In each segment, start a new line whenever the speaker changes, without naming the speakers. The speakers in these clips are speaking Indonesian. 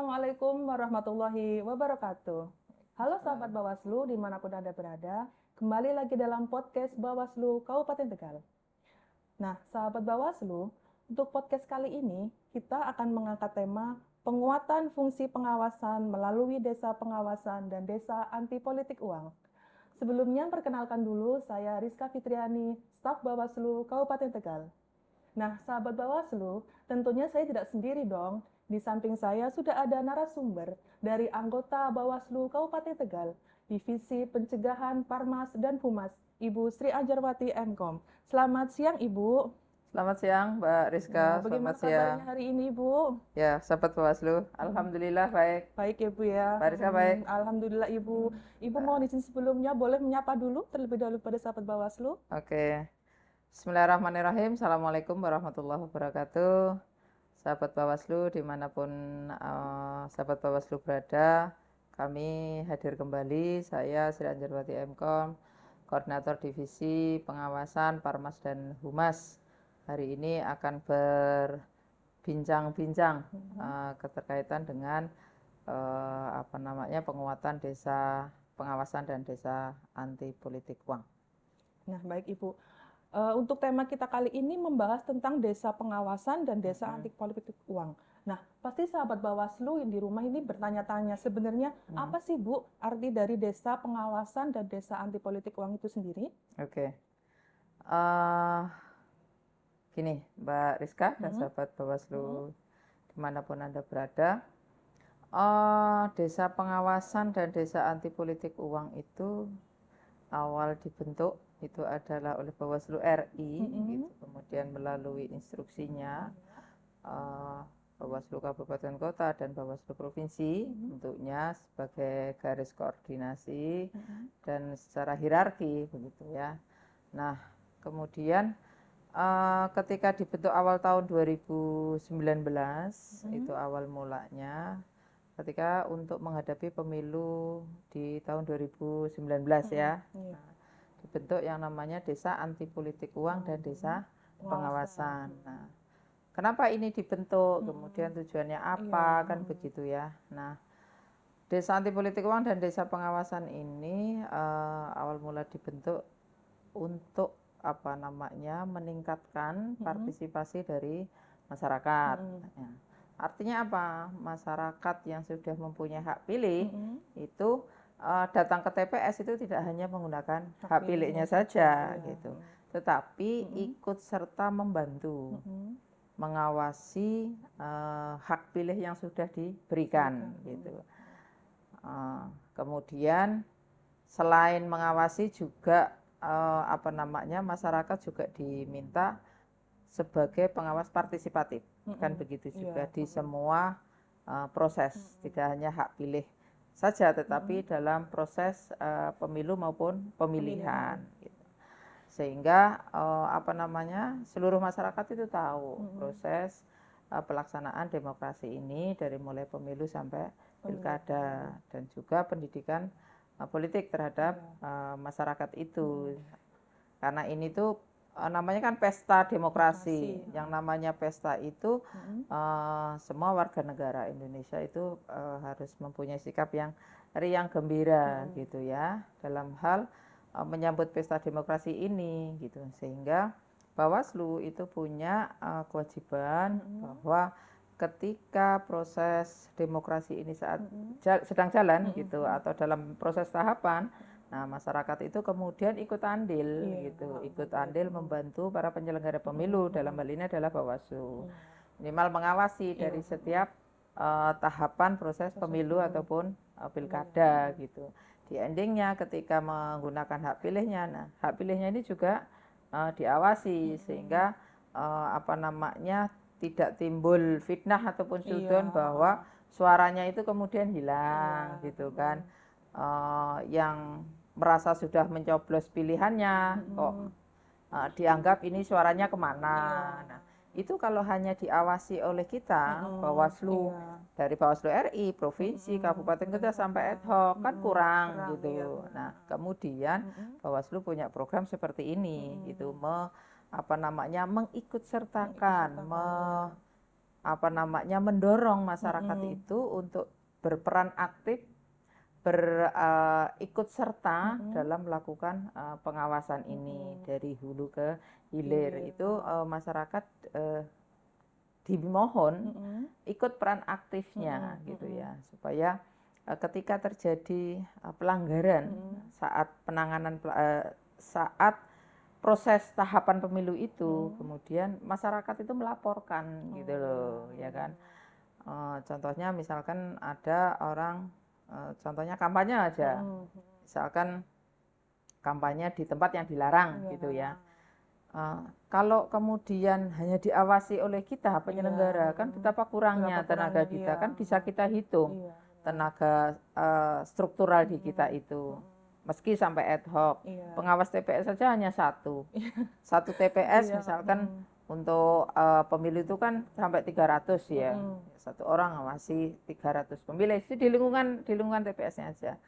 Assalamualaikum warahmatullahi wabarakatuh. Halo sahabat Bawaslu dimanapun Anda berada, kembali lagi dalam podcast Bawaslu Kabupaten Tegal. Nah, sahabat Bawaslu, untuk podcast kali ini kita akan mengangkat tema penguatan fungsi pengawasan melalui desa pengawasan dan desa anti politik uang. Sebelumnya perkenalkan dulu, saya Rizka Fitriani, staf Bawaslu Kabupaten Tegal. Nah, sahabat Bawaslu, tentunya saya tidak sendiri dong. Di samping saya sudah ada narasumber dari anggota Bawaslu Kabupaten Tegal, Divisi Pencegahan Parmas dan Humas, Ibu Sri Anjarwati Mkom. Selamat siang, Ibu.
Selamat siang, Mbak Rizka.
Nah, bagaimana
Selamat siang.
kabarnya hari ini, Ibu?
Ya, sahabat Bawaslu. Alhamdulillah baik.
Baik ya, Bu ya.
Mbak Rizka baik.
Alhamdulillah, Ibu. Ibu mohon izin sebelumnya boleh menyapa dulu terlebih dahulu pada sahabat Bawaslu.
Oke. Bismillahirrahmanirrahim. Assalamualaikum warahmatullahi wabarakatuh. Sahabat Bawaslu, dimanapun sahabat Bawaslu berada, kami hadir kembali. Saya Sri Anjarwati Mkom, Koordinator Divisi Pengawasan Parmas dan Humas. Hari ini akan berbincang-bincang keterkaitan dengan penguatan desa pengawasan dan desa anti politik uang.
Nah, baik Ibu. Untuk tema kita kali ini membahas tentang desa pengawasan dan desa anti politik uang. Nah, pasti sahabat Bawaslu yang di rumah ini bertanya-tanya sebenarnya apa sih Bu arti dari desa pengawasan dan desa anti politik uang itu sendiri?
Oke. Gini, Mbak Rizka dan sahabat Bawaslu dimanapun Anda berada, desa pengawasan dan desa anti politik uang itu awal dibentuk itu adalah oleh Bawaslu RI, gitu. Kemudian melalui instruksinya Bawaslu Kabupaten Kota dan Bawaslu Provinsi bentuknya sebagai garis koordinasi dan secara hierarki begitu ya. Nah, kemudian ketika dibentuk awal tahun 2019 itu awal mulanya ketika untuk menghadapi pemilu di tahun 2019 ya. Nah, dibentuk yang namanya Desa Anti Politik Uang dan Desa Pengawasan. Nah, kenapa ini dibentuk? Kemudian tujuannya apa? Kan begitu ya. Nah, Desa Anti Politik Uang dan Desa Pengawasan ini awal mula dibentuk untuk meningkatkan partisipasi dari masyarakat. Ya. Artinya apa? Masyarakat yang sudah mempunyai hak pilih itu datang ke TPS itu tidak hanya menggunakan hak pilihnya saja gitu, tetapi ikut serta membantu mengawasi hak pilih yang sudah diberikan gitu. Kemudian selain mengawasi juga masyarakat juga diminta sebagai pengawas partisipatif, kan begitu juga di semua proses, tidak hanya hak pilih saja, tetapi dalam proses pemilu maupun pemilihan. Gitu. Sehingga seluruh masyarakat itu tahu proses pelaksanaan demokrasi ini dari mulai pemilu sampai pilkada dan juga pendidikan politik terhadap masyarakat itu. Karena ini tuh namanya kan pesta demokrasi. Yang namanya pesta itu semua warga negara Indonesia itu harus mempunyai sikap yang riang gembira gitu ya dalam hal menyambut pesta demokrasi ini gitu. Sehingga Bawaslu itu punya kewajiban bahwa ketika proses demokrasi ini saat sedang jalan gitu atau dalam proses tahapan, nah masyarakat itu kemudian ikut andil gitu, ikut andil membantu para penyelenggara pemilu, dalam hal ini adalah Bawaslu. Minimal mengawasi dari setiap tahapan proses pemilu ataupun pilkada gitu. Di endingnya ketika menggunakan hak pilihnya, nah hak pilihnya ini juga diawasi sehingga tidak timbul fitnah ataupun sudon bahwa suaranya itu kemudian hilang gitu kan. Yang merasa sudah mencoblos pilihannya kok dianggap ini suaranya kemana. Nah, itu kalau hanya diawasi oleh kita Bawaslu dari Bawaslu RI, provinsi, kabupaten kota sampai ad hoc kan kurang gitu. Nah, kemudian Bawaslu punya program seperti ini gitu mengikut sertakan mendorong masyarakat itu untuk berperan aktif, ikut serta dalam melakukan pengawasan ini dari hulu ke hilir. Itu masyarakat dimohon ikut peran aktifnya gitu ya, supaya ketika terjadi pelanggaran saat penanganan saat proses tahapan pemilu itu, kemudian masyarakat itu melaporkan gitu loh, ya kan. Contohnya misalkan ada orang, contohnya kampanye aja, misalkan kampanye di tempat yang dilarang gitu ya. Kalau kemudian hanya diawasi oleh kita penyelenggara, kan betapa kurangnya tenaga kita, kan bisa kita hitung tenaga struktural di kita itu. Meski sampai ad hoc, pengawas TPS saja hanya satu TPS misalkan untuk pemilu itu kan sampai 300 ya, satu orang ngawasi 300 pemilih, itu di lingkungan TPS-nya aja,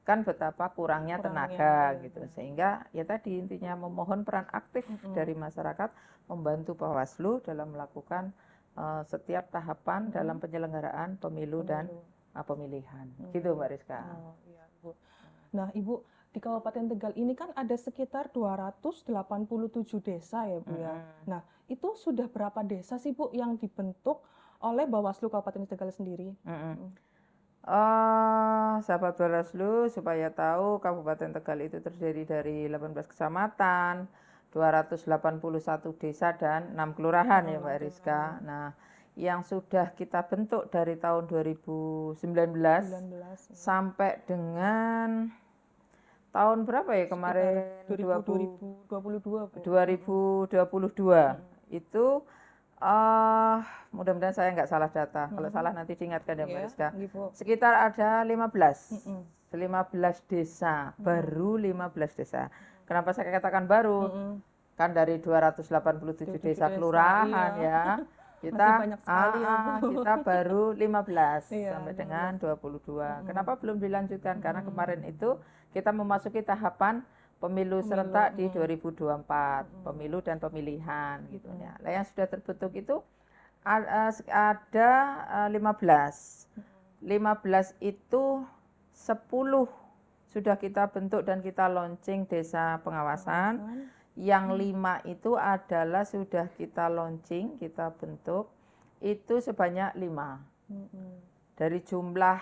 kan betapa kurangnya tenaga gitu. Sehingga ya tadi intinya memohon peran aktif dari masyarakat, membantu Bawaslu dalam melakukan setiap tahapan dalam penyelenggaraan pemilu dan pemilihan gitu Mbak Rizka.
Iya, Bu. Nah, Ibu, di Kabupaten Tegal ini kan ada sekitar 287 desa ya, Bu ya. Nah, itu sudah berapa desa sih, Bu, yang dibentuk oleh Bawaslu Kabupaten Tegal sendiri?
Sahabat Bawaslu supaya tahu, Kabupaten Tegal itu terdiri dari 18 kecamatan, 281 desa dan 6 kelurahan ya Mbak Rizka. Nah, yang sudah kita bentuk dari tahun 2019 sampai dengan tahun berapa ya kemarin?
2022.
2022 itu mudah-mudahan saya nggak salah data. Kalau salah nanti diingatkan ya Mbak Rizka. Sekitar ada 15 desa, baru 15 desa. Kenapa saya katakan baru? Kan dari 287 desa kelurahan ya. Kita kita baru 15 sampai dengan 22. Kenapa belum dilanjutkan? Karena kemarin itu kita memasuki tahapan pemilu serentak di 2024, pemilu dan pemilihan gitu ya. Nah, yang sudah terbentuk itu ada 15. 15 itu 10 sudah kita bentuk dan kita launching desa pengawasan. Yang 5 itu adalah sudah kita launching, kita bentuk, itu sebanyak 5. Dari jumlah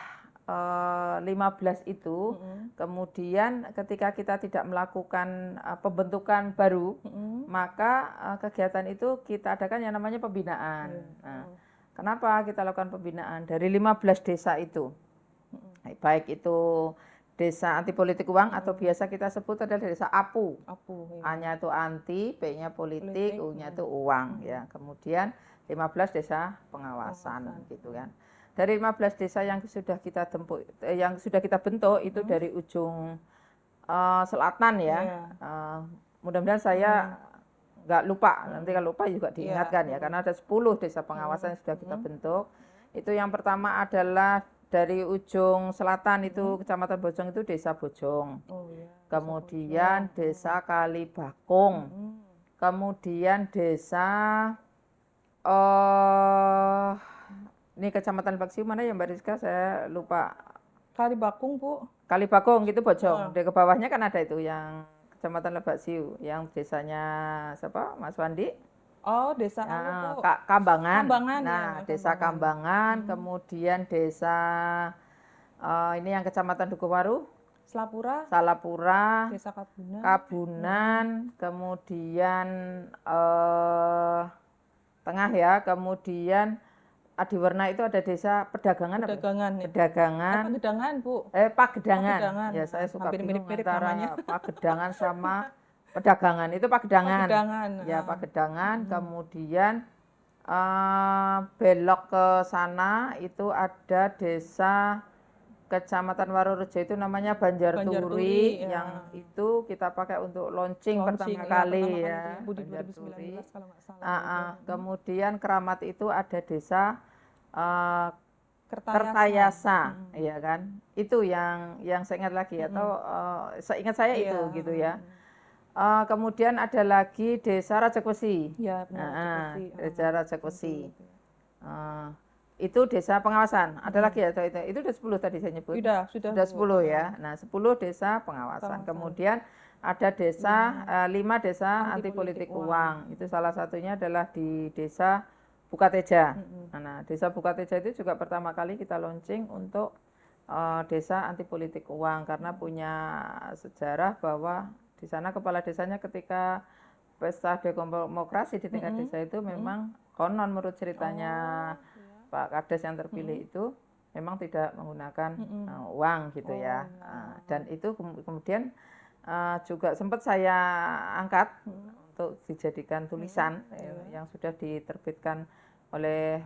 15 itu, kemudian ketika kita tidak melakukan pembentukan baru, maka kegiatan itu kita adakan yang namanya pembinaan. Nah, kenapa kita lakukan pembinaan? Dari 15 desa itu, baik itu desa anti politik uang atau biasa kita sebut adalah desa APU. A-nya itu anti, B-nya politik, U-nya itu uang ya. Kemudian 15 desa pengawasan gitu kan. Dari 15 desa yang sudah kita bentuk itu dari ujung selatan ya. Mudah-mudahan saya nggak lupa, nanti kalau lupa juga diingatkan ya, karena ada 10 desa pengawasan yang sudah kita bentuk. Itu yang pertama adalah dari ujung selatan itu Kecamatan Bojong itu Desa Bojong. Kemudian Desa Kalibakung. Kemudian Desa ini Kecamatan Baksiu mana ya Mbak Rizka? Saya lupa.
Kalibakung, Bu.
Kalibakung itu Bojong. Di bawahnya kan ada itu yang Kecamatan Lebaksiu, yang desanya siapa? Mas Wandi?
Desa
Kambangan.
Nah,
Desa Kambangan, kemudian desa ini yang Kecamatan Dukuhwaru, Salapura,
Desa
Kabunan, kemudian tengah ya, kemudian Adiwarna itu ada desa Pedagangan.
Pagedangan, Bu.
Pagedangan. Ya, saya suka bingung antara Pagedangan sama Pedagangan. Itu Pagedangan. Ya, Pagedangan. Kemudian belok ke sana itu ada desa Kecamatan Warurejo itu namanya Banjarturi, yang itu kita pakai untuk launching pertama kali ya.
Banjarturi. Kalau nggak salah.
Kemudian Keramat itu ada desa Kertayasa, ya kan? Itu yang saya ingat lagi atau seingat saya itu gitu ya. Kemudian ada lagi Desa Rajakwesi.
Ya, benar,
Desa Rajakwesi. Itu desa pengawasan. Ada lagi ya, itu udah 10 tadi saya nyebut. Sudah 10 ya. Nah, 10 desa pengawasan. Kemudian ada desa 5 desa anti politik uang. Itu salah satunya adalah di desa Bukateja. Nah, desa Bukateja itu juga pertama kali kita launching untuk desa anti politik uang karena punya sejarah bahwa di sana kepala desanya ketika pesta demokrasi di tingkat desa itu memang konon menurut ceritanya Pak Kades yang terpilih itu memang tidak menggunakan uang gitu ya. Dan itu kemudian juga sempat saya angkat untuk dijadikan tulisan yang sudah diterbitkan oleh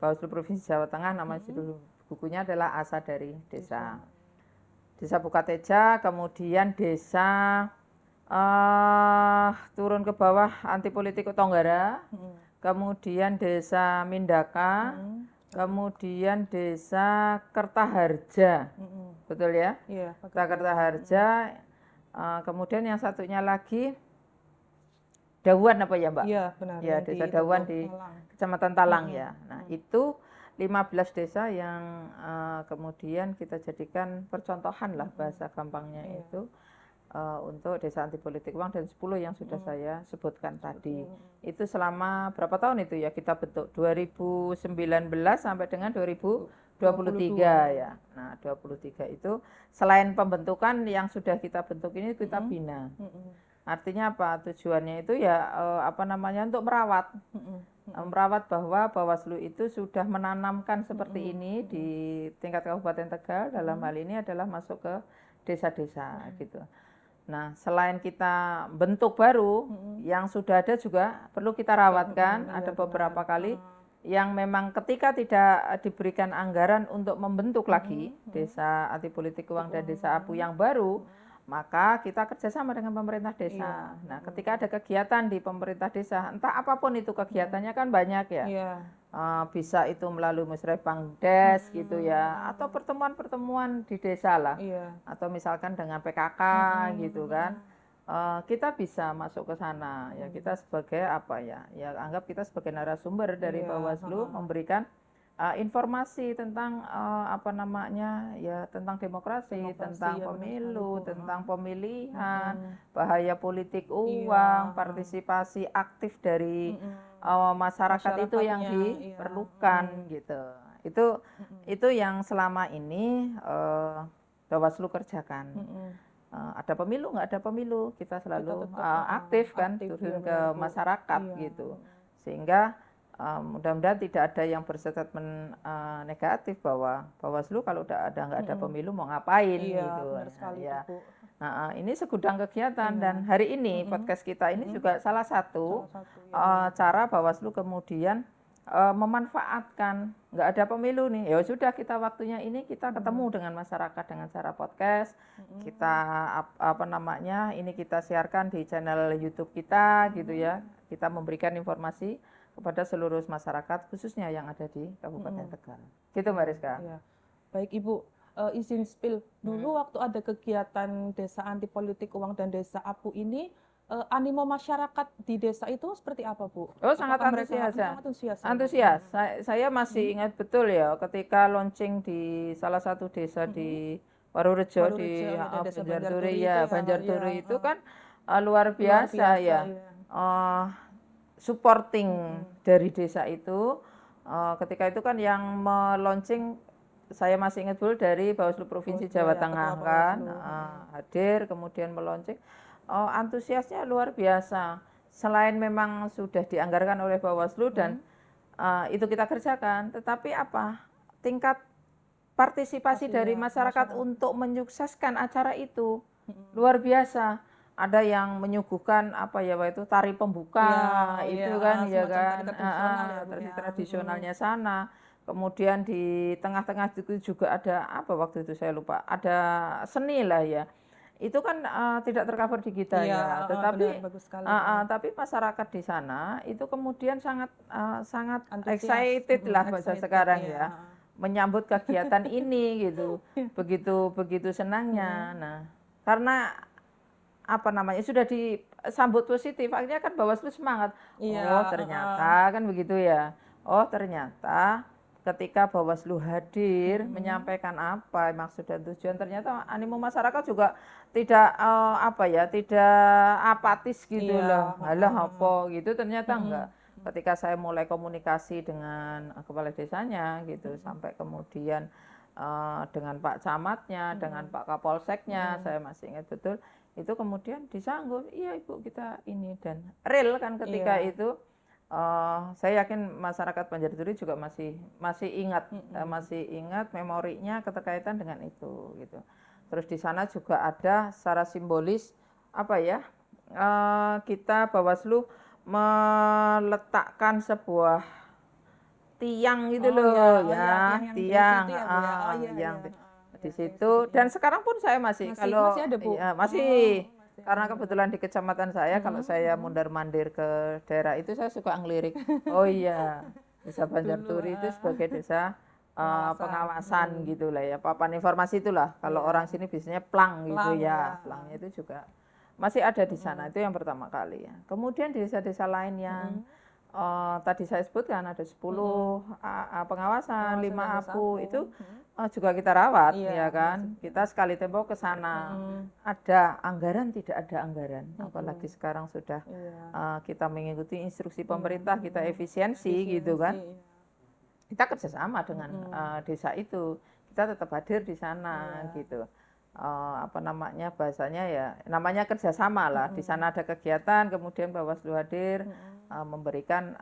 Bawaslu Provinsi Jawa Tengah. Nama judul bukunya adalah Asa dari Desa. Desa Bukateja, kemudian desa turun ke bawah anti politik Tonggara. Kemudian desa Mindaka, kemudian desa Kertaharja, betul ya? Iya. Kertaharja, kemudian yang satunya lagi Dawuan apa ya Mbak?
Iya benar.
Ya desa Dawuan di Kecamatan Talang ya. Nah itu 15 desa yang kemudian kita jadikan percontohan lah bahasa gampangnya itu. Untuk desa anti politik uang dan 10 yang sudah saya sebutkan tadi. Itu selama berapa tahun itu ya kita bentuk? 2019 sampai dengan 2023 ya. Nah, 23 itu selain pembentukan yang sudah kita bentuk ini kita bina. Artinya apa? Tujuannya itu ya untuk merawat. Merawat bahwa Bawaslu itu sudah menanamkan seperti ini di tingkat Kabupaten Tegal, dalam hal ini adalah masuk ke desa-desa gitu. Nah, selain kita bentuk baru, yang sudah ada juga perlu kita rawatkan. Ada beberapa kali yang memang ketika tidak diberikan anggaran untuk membentuk lagi desa anti politik uang dan desa APU yang baru, maka kita kerjasama dengan pemerintah desa. Nah, ketika ada kegiatan di pemerintah desa, entah apapun itu kegiatannya kan banyak ya. Bisa itu melalui musrebang des gitu ya, atau pertemuan-pertemuan di desa lah, atau misalkan dengan PKK gitu kan. Kita bisa masuk ke sana ya, kita sebagai apa ya, anggap kita sebagai narasumber dari Bawaslu memberikan informasi tentang tentang demokrasi, tentang pemilu, tentang pemilihan, bahaya politik uang, partisipasi aktif dari masyarakat itu yang diperlukan gitu. Itu yang selama ini Bawaslu kerjakan. Ada pemilu nggak ada pemilu, kita selalu aktif kan, turun ke masyarakat gitu, sehingga mudah-mudahan tidak ada yang berstatement negatif bahwa Bawaslu kalau nggak ada pemilu mau ngapain gitu.
Benar sekali,
ya.
Bu.
Nah, ini segudang kegiatan dan hari ini podcast kita ini juga salah satu cara Bawaslu kemudian memanfaatkan nggak ada pemilu nih, ya sudah kita waktunya ini kita ketemu dengan masyarakat dengan cara podcast, kita ini kita siarkan di channel YouTube kita gitu ya, kita memberikan informasi kepada seluruh masyarakat khususnya yang ada di Kabupaten Tegal. Gitu Mbak Rizka.
Ya. Baik Ibu, izin spill dulu waktu ada kegiatan desa anti politik uang dan desa APU ini, animo masyarakat di desa itu seperti apa Bu?
Sangat antusias ya. Antusias. Saya masih ingat betul ya ketika launching di salah satu desa di Warurejo di Banjarturi itu kan luar biasa ya. Supporting dari desa itu ketika itu kan yang meluncing, saya masih ingat dulu dari Bawaslu Provinsi Jawa Tengah kan hadir kemudian meluncing, antusiasnya luar biasa. Selain memang sudah dianggarkan oleh Bawaslu dan itu kita kerjakan, tetapi tingkat partisipasi dari masyarakat untuk menyukseskan acara itu luar biasa. Ada yang menyuguhkan tari pembuka tari tradisionalnya sana. Kemudian di tengah-tengah itu juga ada waktu itu saya lupa, ada seni lah ya. Itu kan tidak tercover di kita tetapi tapi masyarakat di sana itu kemudian sangat excited lah bahasa sekarang ya, menyambut kegiatan ini gitu. Begitu senangnya. Nah, karena sudah disambut positif, akhirnya kan Bawaslu semangat. Ternyata kan begitu ya. Oh ternyata ketika Bawaslu hadir menyampaikan apa maksud dan tujuan, ternyata animo masyarakat juga tidak tidak apatis gitu loh. Halah apa gitu, ternyata enggak. Ketika saya mulai komunikasi dengan kepala desanya gitu, sampai kemudian dengan Pak Camatnya, dengan Pak Kapolseknya, saya masih ingat betul, itu kemudian disanggup, iya Ibu kita ini, dan real kan ketika itu. Saya yakin masyarakat Banjarturi juga masih ingat memorinya keterkaitan dengan itu gitu. Terus di sana juga ada secara simbolis kita Bawaslu meletakkan sebuah tiang gitu loh tiang yang di situ, dan sekarang pun saya masih
ada, Bu?
masih. Karena kebetulan di kecamatan saya, kalau saya mondar-mandir ke daerah itu, saya suka ngelirik. Oh iya, Desa Banjarturi itu sebagai desa pengawasan gitu lah ya, papan informasi itulah. Kalau orang sini biasanya plang gitu ya, plangnya itu juga masih ada di sana. Itu yang pertama kali ya. Kemudian di desa-desa lain yang tadi saya sebutkan ada 10 pengawasan, 5 APU itu juga kita rawat ya kan. Kita sekali tempo ke sana. Ada anggaran, tidak ada anggaran. Apalagi sekarang sudah kita mengikuti instruksi pemerintah, kita efisiensi gitu kan. Kita kerjasama dengan desa itu. Kita tetap hadir di sana gitu. Bahasanya ya namanya kerjasama lah. Di sana ada kegiatan, kemudian Bawaslu hadir memberikan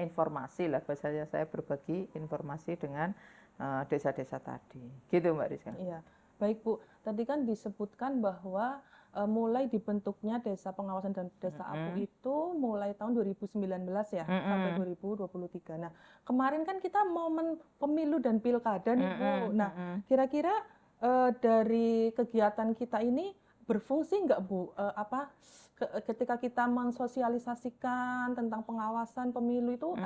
informasi lah, bahasanya saya berbagi informasi dengan desa-desa tadi gitu Mbak Rizka.
Iya, baik Bu, tadi kan disebutkan bahwa mulai dibentuknya Desa Pengawasan dan Desa APU itu mulai tahun 2019 ya, sampai 2023. Nah, kemarin kan kita momen pemilu dan pilkada nih Bu. Nah, kira-kira dari kegiatan kita ini berfungsi nggak Bu? Ketika kita mensosialisasikan tentang pengawasan pemilu itu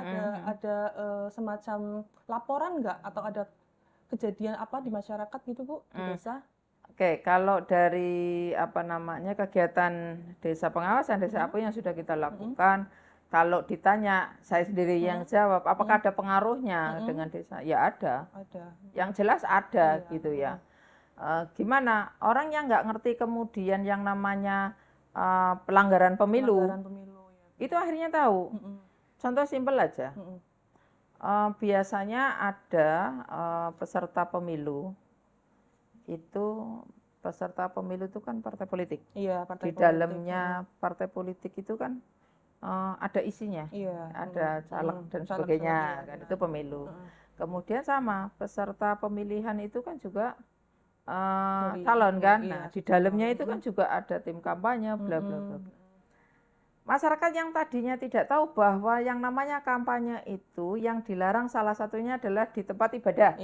ada semacam laporan nggak, atau ada kejadian apa di masyarakat gitu Bu, di desa?
Oke, kalau dari kegiatan desa pengawasan, desa APU yang sudah kita lakukan, kalau ditanya saya sendiri yang jawab, apakah ada pengaruhnya dengan desa? Ya ada. Yang jelas ada gitu ya. Gimana orang yang nggak ngerti kemudian yang namanya pelanggaran pemilu, itu akhirnya tahu. Contoh simpel aja. Biasanya ada peserta pemilu itu kan partai politik.
Iya, partai
di dalamnya partai politik itu kan ada isinya, ada caleg dan sebagainya, kan itu pemilu. Kemudian sama peserta pemilihan itu kan juga calon kan. Nah, di dalamnya itu kan juga ada tim kampanye, bla bla bla. Masyarakat yang tadinya tidak tahu bahwa yang namanya kampanye itu yang dilarang salah satunya adalah di tempat ibadah.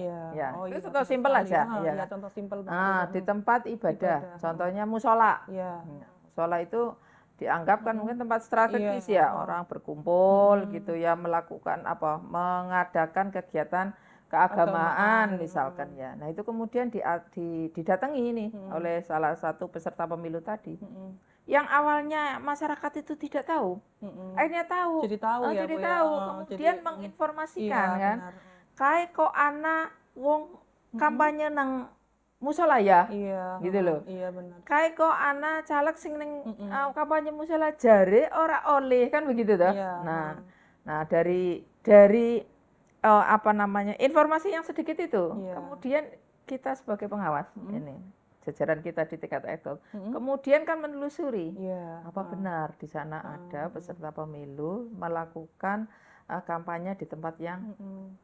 Itu contoh simpel aja.
Contoh simpel
di tempat ibadah. Contohnya musola. Musola itu dianggap kan mungkin tempat strategis ya, orang berkumpul gitu ya, melakukan mengadakan kegiatan keagamaan misalkan ya. Nah, itu kemudian didatangi ini oleh salah satu peserta pemilu tadi. Yang awalnya masyarakat itu tidak tahu, akhirnya tahu.
Jadi tahu
Kemudian menginformasikan kan. Kayak kok anak wong kampanye nang musola ya, gitu loh.
Benar.
Kayak kok anak caleg sing neng kampanye musola jare ora oleh kan begitu toh. Nah dari informasi yang sedikit itu, kemudian kita sebagai pengawas ini, jajaran kita di tingkat eksternal, kemudian kan menelusuri apa benar di sana ada peserta pemilu melakukan kampanye di tempat yang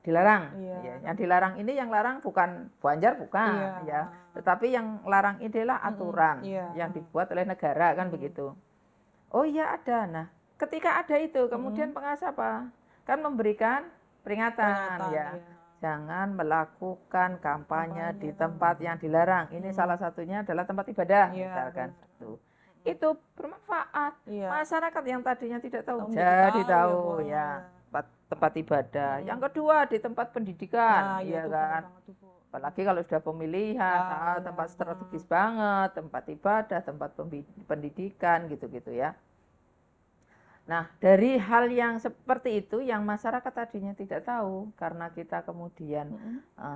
dilarang. Yang dilarang ini, yang larang bukan Banjar, bukan tetapi yang larang ini adalah aturan yang dibuat oleh negara kan begitu. Oh iya ada. Nah ketika ada itu kemudian pengawas apa? Kan memberikan peringatan ya. Jangan melakukan kampanye di tempat yang dilarang. Ini salah satunya adalah tempat ibadah misalkan itu. Itu bermanfaat. Masyarakat yang tadinya tidak tahu jadi tahu ya. Tempat ibadah. Yang kedua di tempat pendidikan, ya kan. Apalagi kalau sudah pemilihan, tempat strategis banget, tempat ibadah, tempat pendidikan gitu-gitu ya. Nah, dari hal yang seperti itu yang masyarakat tadinya tidak tahu karena kita kemudian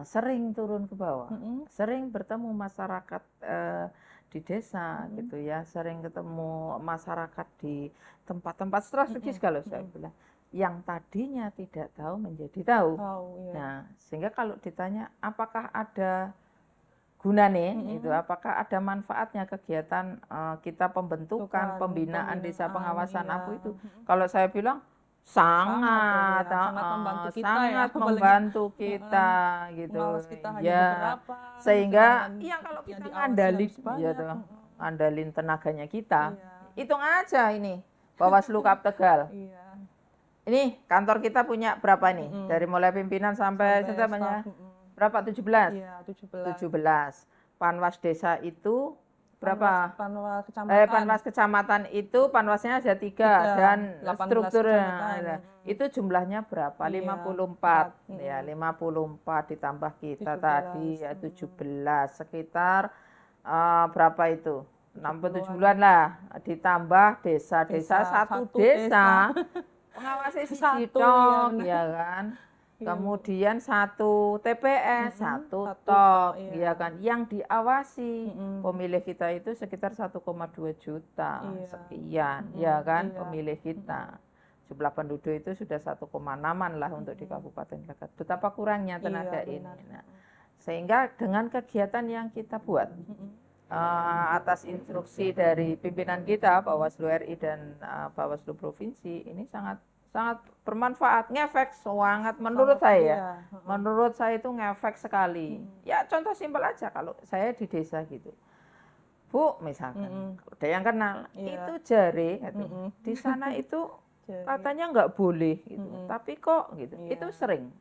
sering turun ke bawah, sering bertemu masyarakat di desa gitu ya, sering ketemu masyarakat di tempat-tempat strategis kalau saya bilang, yang tadinya tidak tahu menjadi tahu.
Iya.
Nah, sehingga kalau ditanya apakah ada gunanya itu, apakah ada manfaatnya kegiatan kita pembentukan pembinaan desa pengawasan APU itu, kalau saya bilang sangat
membantu kita
sangat
ya,
membantu kita gitu
pengawas kita hanya
ya,
beberapa,
sehingga
sedangkan
yang kalau
yang
kita
diawasi
ngandalin
harus banyak.
ya tuh, ngandalin tenaganya kita,
Iya.
hitung aja ini Bawaslu Kap Tegal.
Iya.
Ini kantor kita punya berapa nih? Dari mulai pimpinan sampai semuanya. Berapa? 17?
Iya,
17. Panwas desa itu berapa?
Panwas kecamatan.
Panwas kecamatan itu panwasnya ada 3 dan strukturnya itu jumlahnya berapa? 54. Ya, 54 ditambah kita 17. Tadi ya 17, sekitar berapa itu? 67-an lah, ditambah desa-desa, satu desa. Pengawasnya satu ya kan. Kemudian satu TPS, satu TOP, ya kan, yang diawasi pemilih kita itu sekitar 1,2 juta sekian, ya kan, pemilih kita. Jumlah penduduk itu sudah 1,6-an lah untuk di Kabupaten Legak. Betapa kurangnya tenaga ini. Nah, sehingga dengan kegiatan yang kita buat atas instruksi dari pimpinan kita, Bawaslu RI dan Bawaslu Provinsi, ini sangat bermanfaat, ngefek sangat menurut saya. Menurut saya itu ngefek sekali. Ya contoh simpel aja, kalau saya di desa gitu, Bu misalkan, ada yang kenal, itu jare, gitu. Di sana itu katanya nggak boleh, gitu. Tapi kok gitu, itu sering.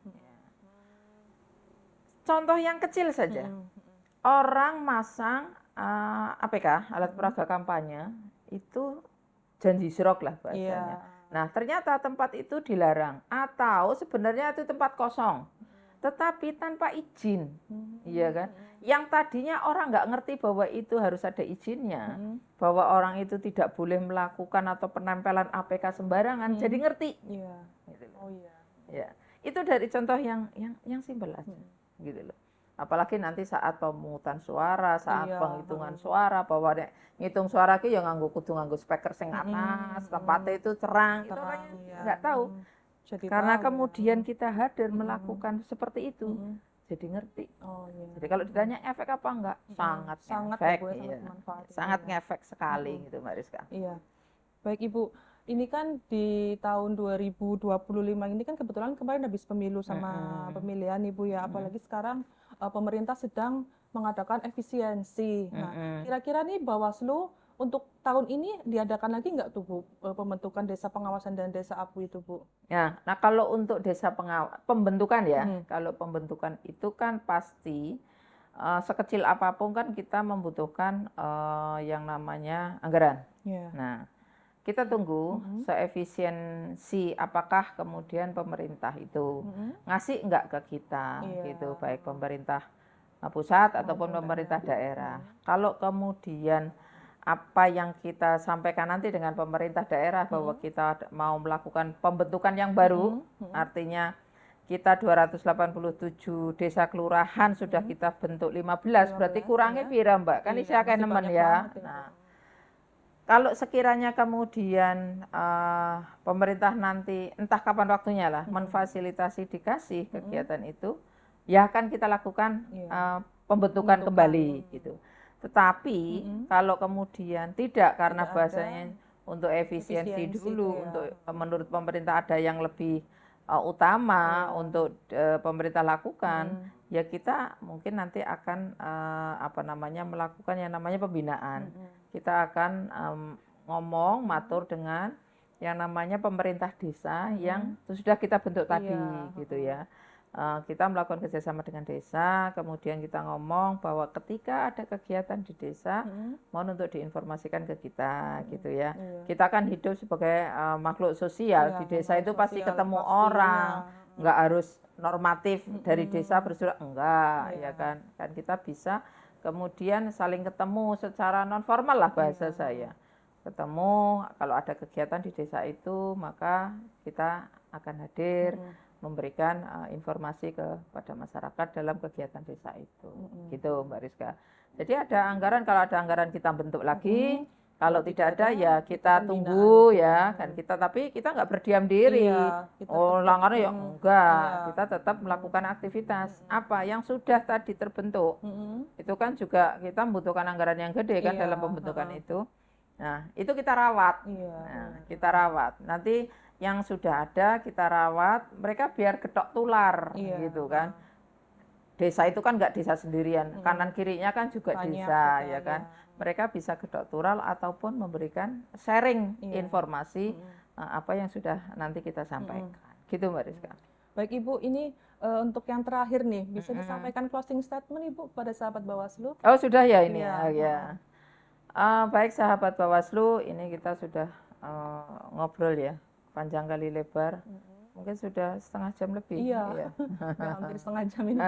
Contoh yang kecil saja, orang masang APK, alat peraga kampanye, itu janji srok lah bahasanya. Nah, ternyata tempat itu dilarang atau sebenarnya itu tempat kosong, tetapi tanpa izin, iya kan? Yang tadinya orang nggak ngerti bahwa itu harus ada izinnya, bahwa orang itu tidak boleh melakukan atau penempelan APK sembarangan, jadi ngerti. Iya. Gitu loh. Oh iya. Ya, itu dari contoh yang simpel aja, gitu loh. Apalagi nanti saat pemungutan suara, saat penghitungan suara, bahwa ngitung suara ki ya kudu nganggo speaker sing atas, tempatnya itu terang, itu orangnya nggak tahu. Karena kemudian kita hadir melakukan seperti itu, jadi ngerti. Jadi kalau ditanya efek apa enggak, sangat ngefek, sangat ngefek sekali gitu Mbak Rizka.
Iya, baik Ibu. Ini kan di tahun 2025 ini kan kebetulan kemarin habis pemilu sama pemilihan Ibu ya, apalagi sekarang pemerintah sedang mengadakan efisiensi. Nah, kira-kira nih Bawaslu untuk tahun ini diadakan lagi nggak tuh Bu pembentukan desa pengawasan dan desa APU itu Bu?
Ya, nah kalau untuk desa pembentukan ya, kalau pembentukan itu kan pasti sekecil apapun kan kita membutuhkan yang namanya anggaran. Nah, kita tunggu seefisiensi apakah kemudian pemerintah itu ngasih enggak ke kita, gitu, baik pemerintah pusat ataupun pemerintah daerah. Kalau kemudian apa yang kita sampaikan nanti dengan pemerintah daerah bahwa kita mau melakukan pembentukan yang baru, artinya kita 287 desa kelurahan sudah kita bentuk 15, berarti kurangnya pira Mbak? Kan isi akeh nemen ya. Nah, kalau sekiranya kemudian pemerintah nanti entah kapan waktunya lah memfasilitasi dikasih kegiatan itu, ya akan kita lakukan pembentukan kembali gitu. Tetapi kalau kemudian tidak karena bahasanya untuk efisiensi dulu, untuk menurut pemerintah ada yang lebih utama untuk pemerintah lakukan, ya kita mungkin nanti akan melakukan yang namanya pembinaan. Kita akan ngomong matur dengan yang namanya pemerintah desa yang sudah kita bentuk tadi gitu ya. Kita melakukan kerjasama dengan desa, kemudian kita ngomong bahwa ketika ada kegiatan di desa, mohon untuk diinformasikan ke kita gitu ya. Kita kan hidup sebagai makhluk sosial, di desa itu pasti ketemu orang, nggak harus normatif dari desa bersurat, enggak ya kan. Kan kita bisa kemudian saling ketemu secara non formal lah bahasa saya. ketemu, kalau ada kegiatan di desa itu maka kita akan hadir memberikan informasi kepada masyarakat dalam kegiatan desa itu. Gitu Mbak Rizka. Jadi ada anggaran, kalau ada anggaran kita bentuk lagi, kalau tidak ada ya kita tunggu ya kan kita, tapi kita nggak berdiam diri. Langgaran ya enggak, kita tetap melakukan aktivitas apa yang sudah tadi terbentuk. Itu kan juga kita membutuhkan anggaran yang gede kan dalam pembentukan itu. Nah, itu kita rawat. Kita rawat. Nanti yang sudah ada kita rawat, mereka biar getok tular gitu kan. Desa itu kan nggak desa sendirian, kanan kirinya kan juga desa ya kan. Mereka bisa getok tular ataupun memberikan sharing informasi apa yang sudah nanti kita sampaikan. Gitu Mbak Rizka.
Baik Ibu, ini untuk yang terakhir nih, bisa disampaikan closing statement Ibu pada sahabat Bawaslu?
Oh sudah ya ini ya. Baik sahabat Bawaslu, ini kita sudah ngobrol ya, panjang kali lebar. Mungkin sudah setengah jam lebih.
Iya. Hampir setengah jam ini.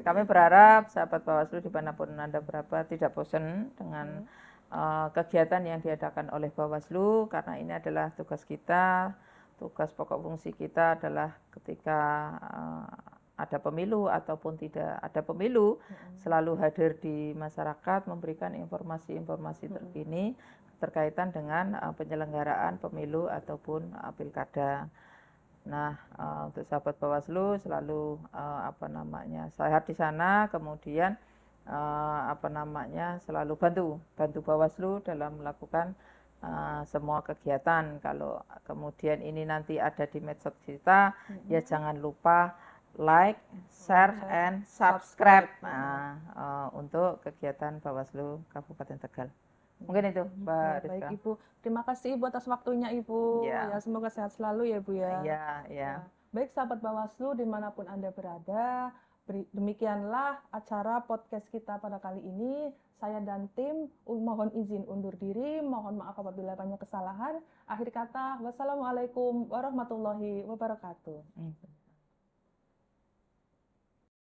Kami berharap sahabat Bawaslu dimanapun Anda berada tidak bosan dengan kegiatan yang diadakan oleh Bawaslu, karena ini adalah tugas kita. Tugas pokok fungsi kita adalah ketika ada pemilu ataupun tidak ada pemilu, selalu hadir di masyarakat, memberikan informasi-informasi terkini terkaitan dengan penyelenggaraan pemilu ataupun pilkada. Nah, untuk sahabat Bawaslu selalu sehat di sana, kemudian selalu bantu Bawaslu dalam melakukan semua kegiatan. Kalau kemudian ini nanti ada di medsos kita, ya jangan lupa like, share, and subscribe untuk kegiatan Bawaslu Kabupaten Tegal. Mungkin itu Mbak Rizka.
Baik Ibu, terima kasih Ibu atas waktunya Ibu. Ya, semoga sehat selalu ya Bu ya.
Iya.
Baik sahabat Bawaslu dimanapun Anda berada, demikianlah acara podcast kita pada kali ini. Saya dan tim mohon izin undur diri, mohon maaf apabila banyak kesalahan. Akhir kata, wassalamualaikum warahmatullahi wabarakatuh.